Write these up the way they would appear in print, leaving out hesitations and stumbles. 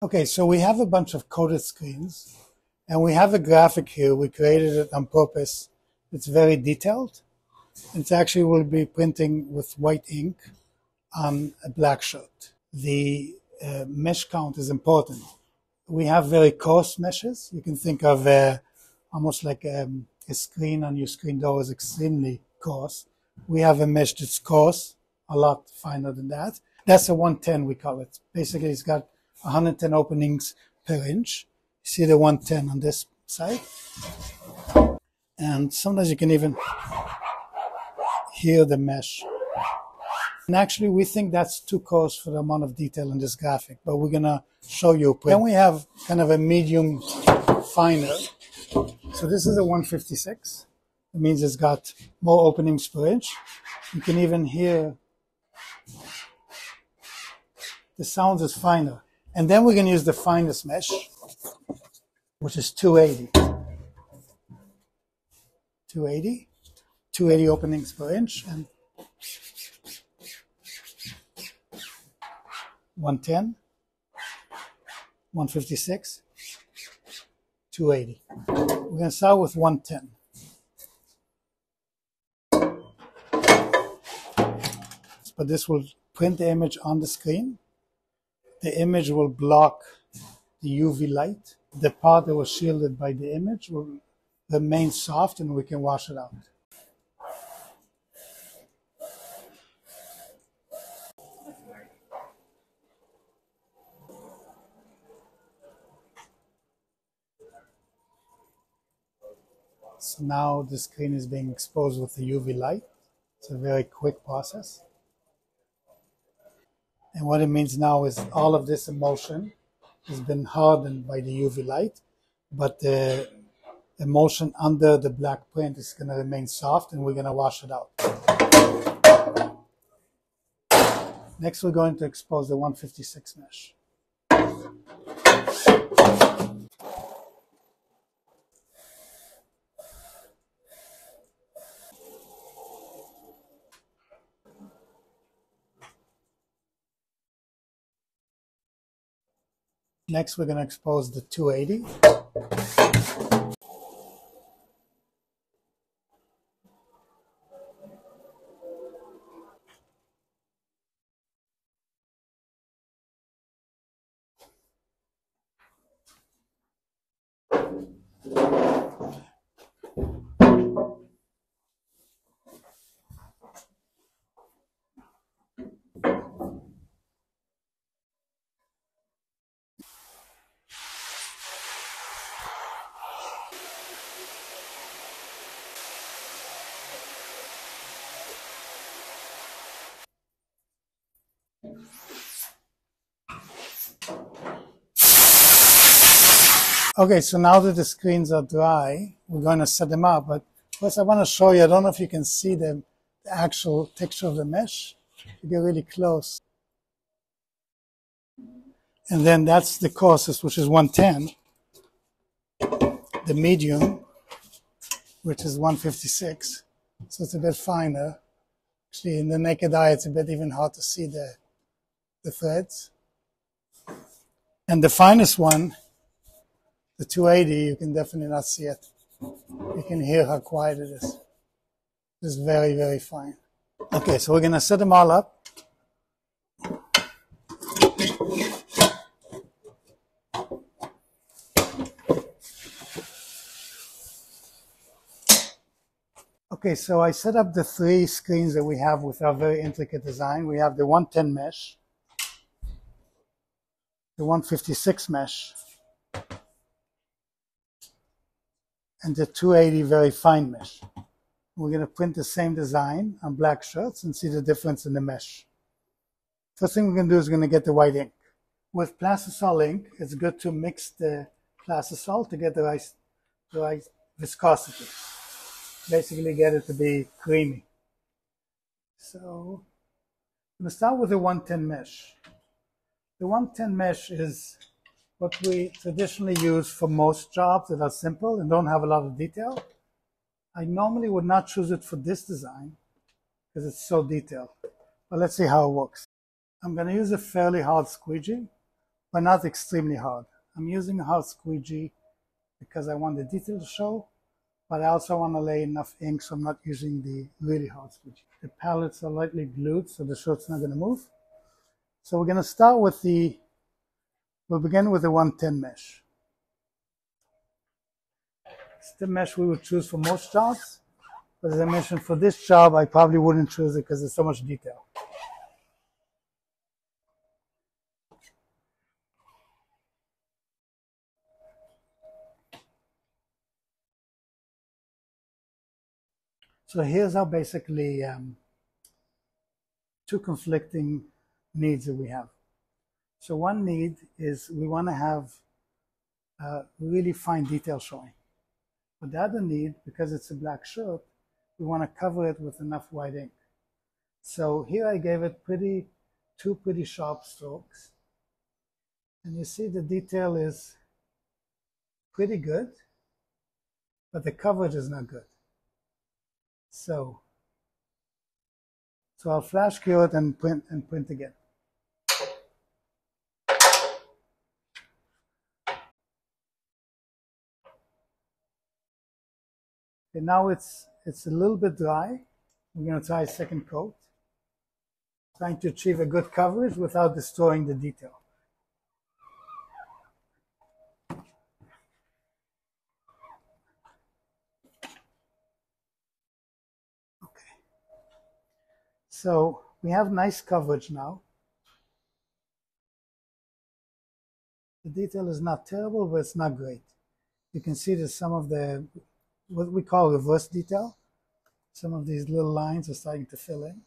Okay, so we have a bunch of coded screens, and we have a graphic here. We created it on purpose. It's very detailed. It actually will be printing with white ink on a black shirt. The mesh count is important. We have very coarse meshes. You can think of almost like a screen on your screen door is extremely coarse. We have a mesh that's coarse, a lot finer than that. That's a 110, we call it. Basically, it's got 110 openings per inch. You see the 110 on this side. And sometimes you can even hear the mesh. And actually, we think that's too coarse for the amount of detail in this graphic, but we're going to show you. Then we have kind of a medium finer. So this is a 156. It means it's got more openings per inch. You can even hear the sound is finer. And then we're going to use the finest mesh, which is 280. 280 openings per inch, and 110, 156, 280. We're going to start with 110. But this will print the image on the screen. The image will block the UV light. The part that was shielded by the image will remain soft, and we can wash it out. So now the screen is being exposed with the UV light. It's a very quick process. And what it means now is all of this emulsion has been hardened by the UV light, but the emulsion under the black print is going to remain soft, and we're going to wash it out. Next, we're going to expose the 156 mesh. Next, we're going to expose the 280. Okay, so now that the screens are dry, we're going to set them up. But first I want to show you, I don't know if you can see the actual texture of the mesh. You get really close. And then that's the coarsest, which is 110. The medium, which is 156. So it's a bit finer. Actually, in the naked eye, it's a bit even hard to see the threads. And the finest one, the 280, you can definitely not see it. You can hear how quiet it is. It's very, very fine. Okay, so we're going to set them all up. Okay, so I set up the three screens that we have with our very intricate design. We have the 110 mesh, the 156 mesh, and the 280 very fine mesh. We're going to print the same design on black shirts and see the difference in the mesh. First thing we're going to do is we're going to get the white ink. With Plastisol ink, it's good to mix the Plastisol to get the right viscosity. Basically get it to be creamy. So I'm going to start with the 110 mesh. The 110 mesh is what we traditionally use for most jobs that are simple and don't have a lot of detail. I normally would not choose it for this design because it's so detailed. But let's see how it works. I'm going to use a fairly hard squeegee. but not extremely hard. I'm using a hard squeegee because I want the detail to show, but I also want to lay enough ink, so I'm not using the really hard squeegee. The palettes are lightly glued, so the shirt's not going to move. So we're going to start with we'll begin with the 110 mesh. It's the mesh we would choose for most jobs, but as I mentioned, for this job, I probably wouldn't choose it because there's so much detail. So here's how basically two conflicting needs that we have. So one need is we want to have really fine detail showing. But the other need, because it's a black shirt, we want to cover it with enough white ink. So here I gave it two pretty sharp strokes. And you see the detail is pretty good, but the coverage is not good. So I'll flash cure it and print again. Okay, now it's a little bit dry. We're going to try a second coat, trying to achieve a good coverage without destroying the detail. Okay, so we have nice coverage now. The detail is not terrible, but it's not great. You can see that some of the, what we call reverse detail, some of these little lines are starting to fill in.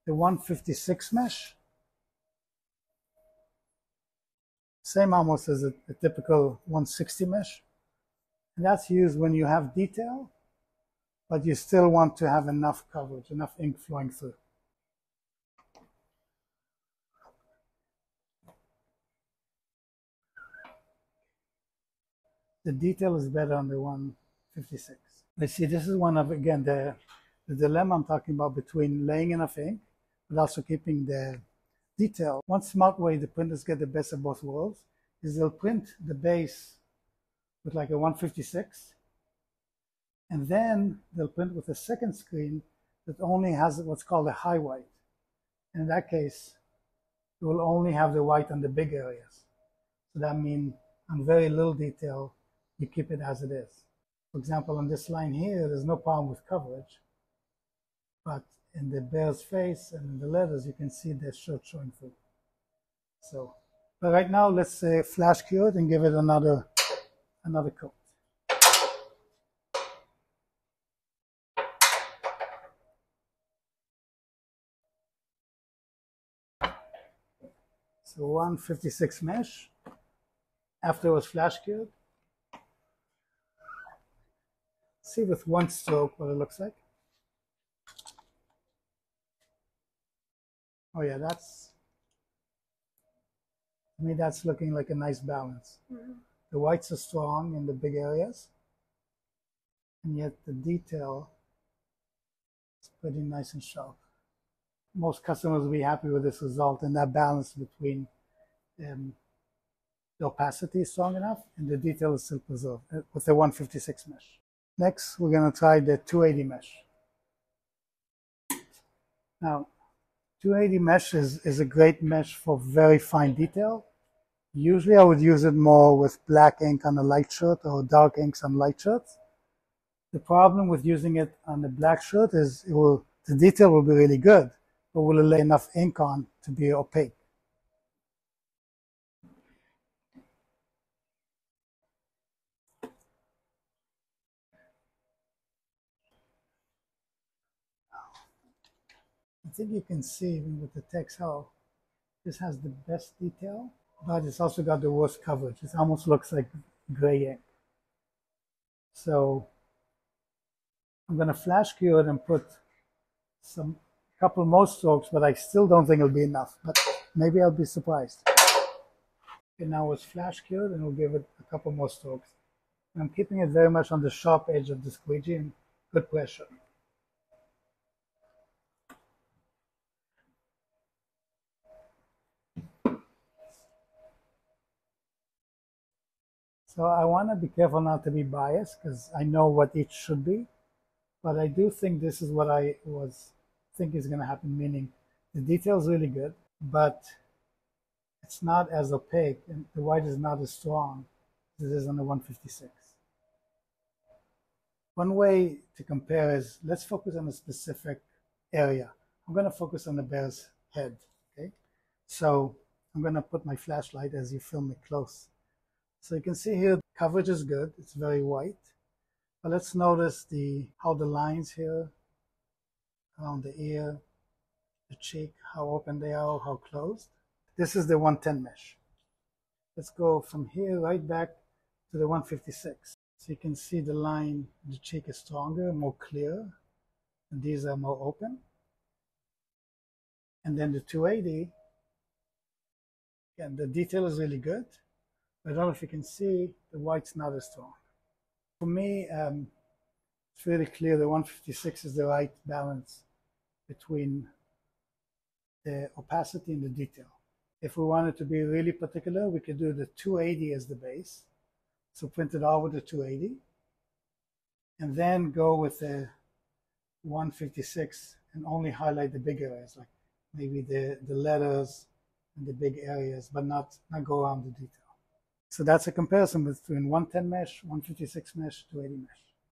The 156 mesh, same almost as a typical 160 mesh. And that's used when you have detail, but you still want to have enough coverage, enough ink flowing through. The detail is better on the 156. Let's see, this is one of, again, the dilemma I'm talking about between laying enough ink, but also keeping the detail. One smart way the printers get the best of both worlds is they'll print the base with like a 156, and then they'll print with a second screen that only has what's called a high white. And in that case, it will only have the white on the big areas. So that means on very little detail, you keep it as it is. For example, on this line here, there's no problem with coverage, but in the bear's face and in the letters, you can see the shirt showing through. So, but right now, let's flash cure it and give it another coat. So 156 mesh, after it was flash cured. See with one stroke what it looks like. Oh yeah, to me that's looking like a nice balance. Mm-hmm. The whites are strong in the big areas, and yet the detail is pretty nice and sharp. Most customers will be happy with this result, and that balance between the opacity is strong enough and the detail is still preserved with the 156 mesh. Next, we're going to try the 280 mesh. Now, 280 mesh is a great mesh for very fine detail. Usually I would use it more with black ink on a light shirt or dark inks on light shirts. The problem with using it on the black shirt is the detail will be really good, but will it lay enough ink on to be opaque? I think you can see with the text how this has the best detail, but it's also got the worst coverage. It almost looks like gray ink. So I'm going to flash cure it and put a couple more strokes, but I still don't think it'll be enough, but maybe I'll be surprised. Okay, now it's flash cured and we'll give it a couple more strokes. And I'm keeping it very much on the sharp edge of the squeegee and good pressure. So I want to be careful not to be biased because I know what each should be, but I do think this is what I think is going to happen, meaning the detail is really good, but it's not as opaque and the white is not as strong as it is on the 156. One way to compare is let's focus on a specific area. I'm going to focus on the bear's head. Okay, so I'm going to put my flashlight as you film it close. So you can see here, coverage is good. It's very white. But let's notice how the lines here around the ear, the cheek, how open they are, how closed. This is the 110 mesh. Let's go from here right back to the 156. So you can see the line, the cheek is stronger, more clear, and these are more open. And then the 280, again, the detail is really good. But I don't know if you can see, the white's not as strong. For me, it's really clear the 156 is the right balance between the opacity and the detail. If we wanted to be really particular, we could do the 280 as the base. So print it all with the 280. And then go with the 156 and only highlight the big areas, like maybe the letters and the big areas, but not go around the detail. So that's a comparison between 110 mesh, 156 mesh, 280 mesh.